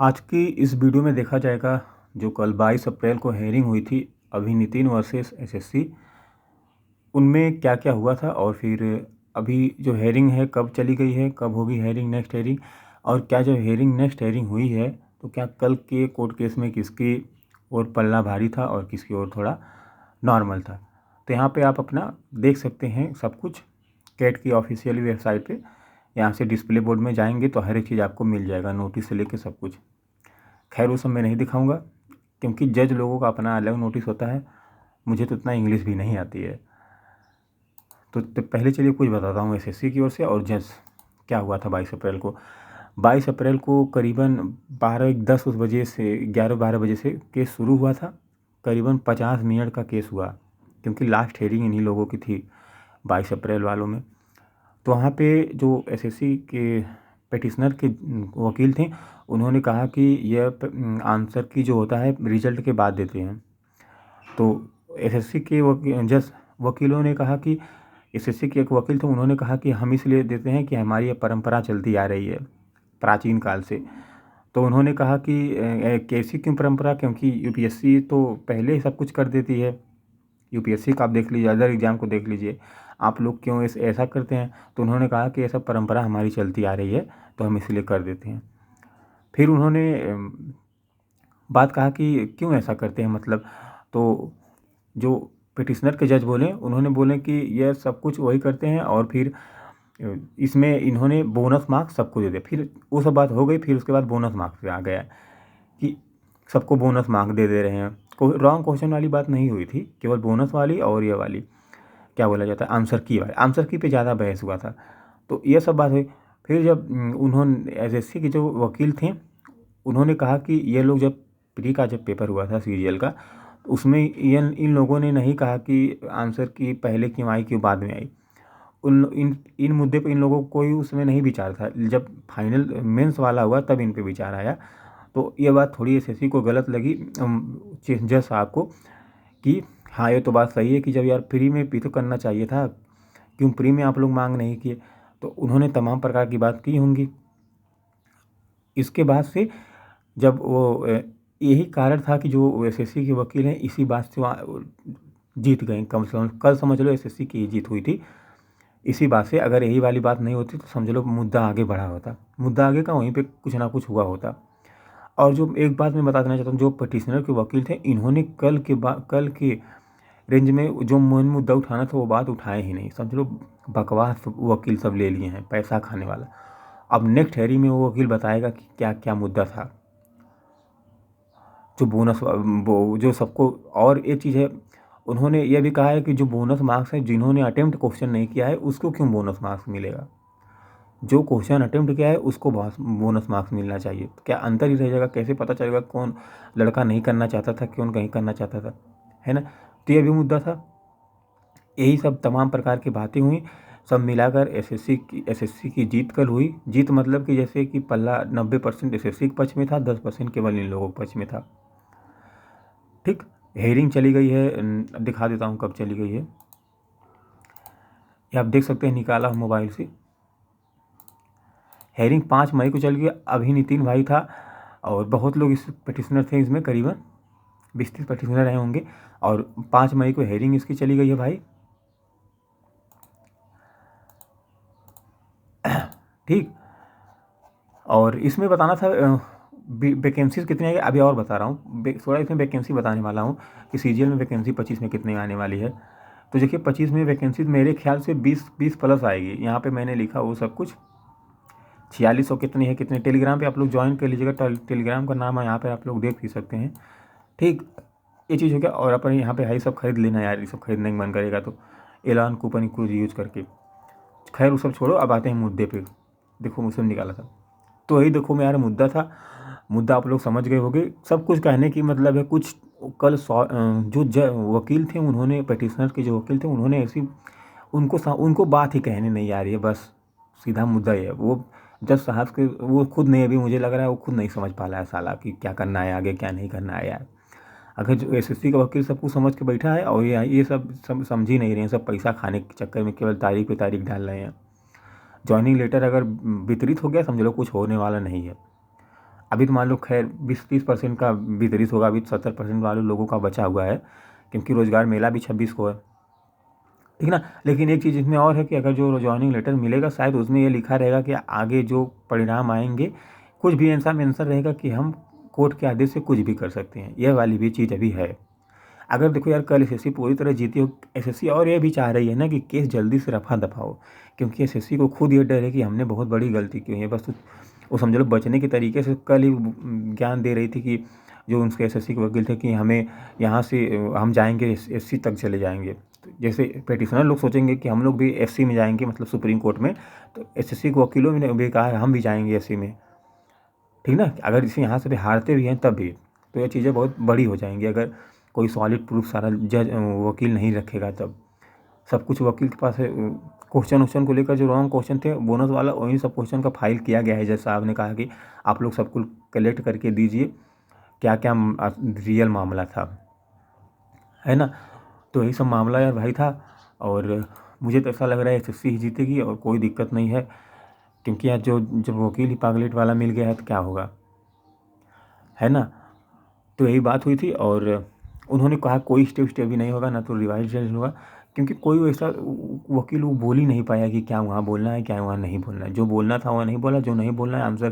आज की इस वीडियो में देखा जाएगा जो कल 22 अप्रैल को हेयरिंग हुई थी अभी नितिन वर्सेस एसएससी, उनमें क्या क्या हुआ था और फिर अभी जो हेयरिंग है कब चली गई है, कब होगी हेयरिंग नेक्स्ट हेयरिंग, और क्या जो हेयरिंग नेक्स्ट हेयरिंग हुई है तो क्या कल के कोर्ट केस में किसकी ओर पल्ला भारी था और किसकी ओर थोड़ा नॉर्मल था। तो यहाँ पे आप अपना देख सकते हैं सब कुछ कैट की ऑफिशियल वेबसाइट पे। यहाँ से डिस्प्ले बोर्ड में जाएंगे तो हर एक चीज़ आपको मिल जाएगा, नोटिस से लेके सब कुछ। खैर वो सब मैं नहीं दिखाऊंगा क्योंकि जज लोगों का अपना अलग नोटिस होता है, मुझे तो उतना इंग्लिश भी नहीं आती है। तो पहले चलिए कुछ बताता हूँ एसएससी की ओर से और जज क्या हुआ था 22 अप्रैल को। 22 अप्रैल को करीबन 12-10 उस बजे से 11-12 बजे से केस शुरू हुआ था। करीबन 50 मिनट का केस हुआ क्योंकि लास्ट हेयरिंग इन्हीं लोगों की थी 22 अप्रैल वालों में। तो वहाँ पे जो एसएससी के पिटिशनर के वकील थे, उन्होंने कहा कि यह आंसर की जो होता है रिजल्ट के बाद देते हैं। तो एसएससी के जज वकीलों ने कहा कि एसएससी के एक वकील थे, उन्होंने कहा कि हम इसलिए देते हैं कि हमारी ये परंपरा चलती आ रही है प्राचीन काल से। तो उन्होंने कहा कि कैसी क्यों परंपरा, क्योंकि यूपीएससी तो पहले ही सब कुछ कर देती है। यूपीएससी का आप देख लीजिए, अदर एग्ज़ाम को देख लीजिए, आप लोग क्यों ऐसा करते हैं। तो उन्होंने कहा कि ऐसा परंपरा हमारी चलती आ रही है तो हम इसलिए कर देते हैं। फिर उन्होंने बात कहा कि क्यों ऐसा करते हैं, मतलब। तो जो पिटिशनर के जज बोले, उन्होंने बोले कि यह सब कुछ वही करते हैं और फिर इसमें इन्होंने बोनस मार्क्स सबको दे दिया। फिर वो सब बात हो गई, फिर उसके बाद बोनस मार्क्स पे आ गया कि सबको बोनस मार्क दे रहे हैं। कोई रॉन्ग क्वेश्चन वाली बात नहीं हुई थी, केवल बोनस वाली और ये वाली क्या बोला जाता है आंसर की वाली, आंसर की पे ज़्यादा बहस हुआ था। तो ये सब बात हुई। फिर जब उन्होंने एसएससी के जो वकील थे, उन्होंने कहा कि ये लोग जब प्री का जब पेपर हुआ था सीजीएल का, उसमें इन लोगों ने नहीं कहा कि आंसर की पहले क्यों आई क्यों बाद में आई। उन इन इन मुद्दे पे इन लोगों को कोई उसमें नहीं विचार था। जब फाइनल मेंस वाला हुआ तब इन पे विचार आया। तो ये बात थोड़ी एसएससी को गलत लगी चीफ जज साहब को कि हाँ ये तो बात सही है कि जब यार फ्री में भी तो करना चाहिए था, क्यों फ्री में आप लोग मांग नहीं किए। तो उन्होंने तमाम प्रकार की बात की होंगी। इसके बाद से जब वो यही कारण था कि जो एसएससी के वकील हैं इसी बात से जीत गए। कम से कम कल समझ लो एसएससी की जीत हुई थी इसी बात से। अगर यही वाली बात नहीं होती तो समझ लो मुद्दा आगे बढ़ा होता, मुद्दा आगे का वहीं पे कुछ ना कुछ हुआ होता। और जो एक बात मैं बता देना चाहता हूँ, जो पटिशनर के वकील थे इन्होंने कल के रेंज में जो मेन मुद्दा उठाना था वो बात उठाए ही नहीं। समझ लो बकवास वकील सब ले लिए हैं, पैसा खाने वाला। अब नेक्स्ट हेयरिंग में वो वकील बताएगा कि क्या क्या मुद्दा था, जो बोनस वो जो सबको। और एक चीज़ है, उन्होंने ये भी कहा है कि जो बोनस मार्क्स है, जिन्होंने अटेम्प्ट क्वेश्चन नहीं किया है उसको क्यों बोनस मार्क्स मिलेगा, जो क्वेश्चन अटेम्प्ट किया है उसको बोनस मार्क्स मिलना चाहिए। तो क्या अंतर ही रह जाएगा, कैसे पता चलेगा कौन लड़का नहीं करना चाहता था कौन कहीं करना चाहता था, है ना। तो ये भी मुद्दा था। यही सब तमाम प्रकार की बातें हुई, सब मिलाकर एसएससी की जीत कल हुई। जीत मतलब कि जैसे कि पल्ला 90% एसएससी के पक्ष में था, 10% केवल इन लोगों के पक्ष में था। ठीक, हेयरिंग चली गई है, दिखा देता हूँ कब चली गई है। ये आप देख सकते हैं, निकाला हूँ मोबाइल से। हेयरिंग 5 मई को चल गई। अभी नितिन भाई था और बहुत लोग इस पटिशनर थे, इसमें करीबन 20-30 पटिशनर रहे होंगे। और 5 मई को हेयरिंग इसकी चली गई है भाई। ठीक, और इसमें बताना था वैकेंसीज कितनी आएगी, अभी और बता रहा हूँ। थोड़ा इसमें वैकेंसी बताने वाला हूँ कि सीजीएल में वैकेंसी 25 में कितने आने वाली है। तो देखिए 25 में वैकेंसी मेरे ख्याल से 20 प्लस आएगी। यहाँ पे मैंने लिखा वो सब कुछ 4600 कितनी है कितने। टेलीग्राम पे आप लोग ज्वाइन कर लीजिएगा, टेलीग्राम का नाम है, यहाँ पे आप लोग देख भी सकते हैं। ठीक, ये चीज़ हो गया। और अपन यहाँ पे है सब खरीद लेना यार, ये सब खरीदने का मन करेगा तो एलान कूपन कुछ यूज करके। खैर वो सब छोड़ो, अब आते हैं मुद्दे पे। देखो मुझसे निकाला था तो यही देखो मेरा मुद्दा था। मुद्दा आप लोग समझ गए होंगे। सब कुछ कहने की मतलब है कुछ कल वकील थे, उन्होंने पिटिशनर के जो वकील थे उन्होंने ऐसी उनको बात ही कहने नहीं आ रही है। बस सीधा मुद्दा ये है। वो जज साहब के वो खुद नहीं, अभी मुझे लग रहा है वो खुद नहीं समझ पा रहा है साला कि क्या करना है आगे क्या नहीं करना है यार। अगर जो एसएससी का वकील सब कुछ समझ के बैठा है और ये सब समझ ही नहीं रहे हैं, सब पैसा खाने के चक्कर में केवल तारीख पे तारीख डाल रहे हैं। जॉइनिंग लेटर अगर वितरित हो गया समझ लो कुछ होने वाला नहीं है। अभी तो मान लो खैर 20-30% का वितरित होगा, अभी 70% वाले लोगों का बचा हुआ है, क्योंकि रोज़गार मेला भी 26 को है, ठीक ना। लेकिन एक चीज़ इसमें और है कि अगर जो जॉइनिंग लेटर मिलेगा शायद उसमें ये लिखा रहेगा कि आगे जो परिणाम आएंगे कुछ भी ऐसा मेंशन रहेगा कि हम कोर्ट के आदेश से कुछ भी कर सकते हैं। यह वाली भी चीज़ अभी है। अगर देखो यार कल एसएससी पूरी तरह जीती हो, एसएससी और ये भी चाह रही है ना कि केस जल्दी से रफा दफा हो, क्योंकि एसएससी को खुद ये डर है कि हमने बहुत बड़ी गलती की है। बस वो समझ लो बचने के तरीके से कल ही ज्ञान दे रही थी कि जो उनके एसएससी के वकील थे कि हमें यहाँ से हम जाएंगे एससी तक चले जाएंगे। तो जैसे पेटिशनर लोग सोचेंगे कि हम लोग भी एससी में जाएंगे, मतलब सुप्रीम कोर्ट में, तो एसएससी के वकीलों ने भी कहा है हम भी जाएंगे एससी में, ठीक ना। अगर इसे यहाँ से भी हारते भी हैं तब भी, तो ये चीज़ें बहुत बड़ी हो जाएंगी अगर कोई सॉलिड प्रूफ सारा जज वकील नहीं रखेगा तब। सब कुछ वकील के पास है। क्वेश्चन वोश्चन को लेकर जो रॉन्ग क्वेश्चन थे बोनस वाला, वही सब क्वेश्चन का फाइल किया गया है। जज साहब ने कहा कि आप लोग सब कुछ कलेक्ट करके दीजिए क्या क्या रियल मामला था, है ना। तो यही सब मामला यार भाई था, और मुझे तो ऐसा लग रहा है एसएससी ही जीतेगी और कोई दिक्कत नहीं है, क्योंकि यार जो जब वकील ही पागलेट वाला मिल गया है तो क्या होगा, है ना। तो यही बात हुई थी, और उन्होंने कहा कोई स्टे भी नहीं होगा, ना तो रिवाइज जज होगा, क्योंकि कोई वैसा वकील वो बोल ही नहीं पाया कि क्या वहाँ बोलना है क्या वहाँ नहीं बोलना है। जो बोलना था वहाँ नहीं बोला, जो नहीं बोलना है आंसर